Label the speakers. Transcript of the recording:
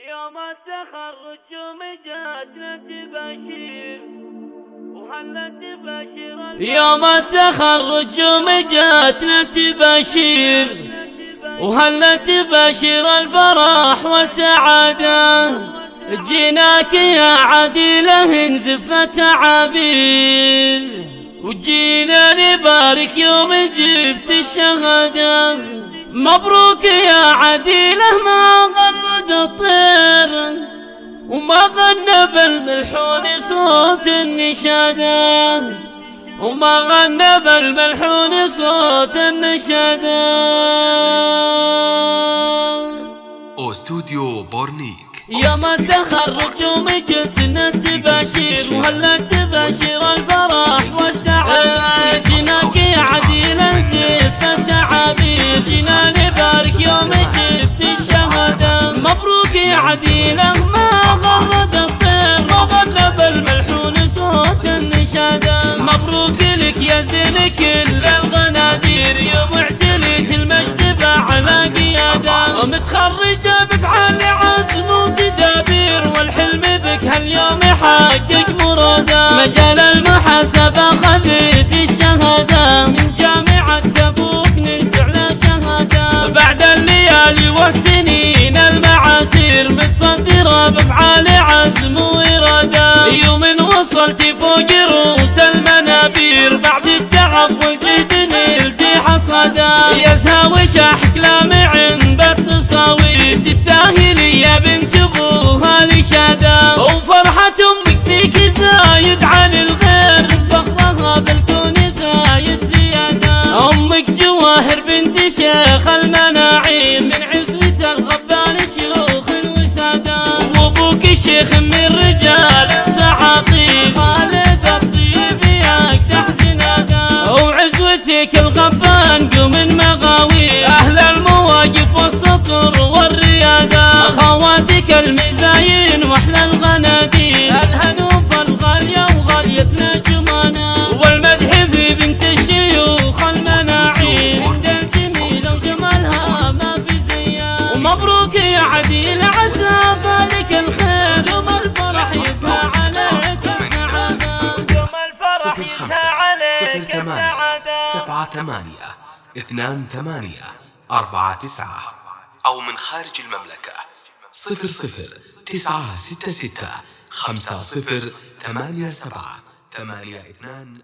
Speaker 1: يوم التخرج جاتنا تباشير وهلا تباشر يوم التخرج جاتنا تباشير وهلا تباشر الفرح والسعادة. جيناك يا عديلة انزفت عبير وجينا نبارك يوم جبت الشهادة. مبروك يا عديلة ما غرد الطير وما غنى بالملحون صوت النشادة وما غنى بالملحون صوت النشادة.
Speaker 2: استوديو بورنيك.
Speaker 1: يوم التخرج ومجتنا تباشير وهلا تباشر الفرح والسعادة. جيناك يا عديلة زفت عبير جينا نبارك يوم جبت الشهادة. مبروك يا عديلة ما غرد الطير وغنى بالملحون صوت النشادة. مبروك لك يا زين كل الغنادير يوم اعتليت المجد بأعلى قيادة. متخرجة بفعال عزم وتدابير والحلم بك هاليوم يحقق مراده. مجال المحاسبة خذيت الشهادة من جامعة تبوك نلت على شهادة. بعد الليالي والسنين المعاسير متصدرة بفعال عزم وإرادة. يوم وصلت فوق رؤوس المنابير بعد التعب والجهد نلت حصادة. يا زهاوي شاحك لامع بالتصاوير تستاهلي يا بنت ابوها لشادة. وفرحة امك فيك زايد عن الغير فخرها بالكون زايد زيادة. امك جواهر بنت شيخ المناعيم من عزوة الغبان شيوخ وسادة. وابوك الشيخ من رجال سعاطيف خالد الطيب يقدح زنادة. وعزوتك الغبان قوم مغاوير اهل المواقف والسطر والريادة. خواتك المزاين واحلى الغنادير الهنوف الغالية وغاليتنا جمانا. والمدح في بنت الشيوخ المناعين عند الجميلة وجمالها ما في زيها. ومبروك يا عديل عسى بالك الخير يوم الفرح يسعى عليك السعادة. يوم الفرح يسعى عليك السعادة.
Speaker 2: 05782849 أو من خارج المملكة 00 966 50 87 82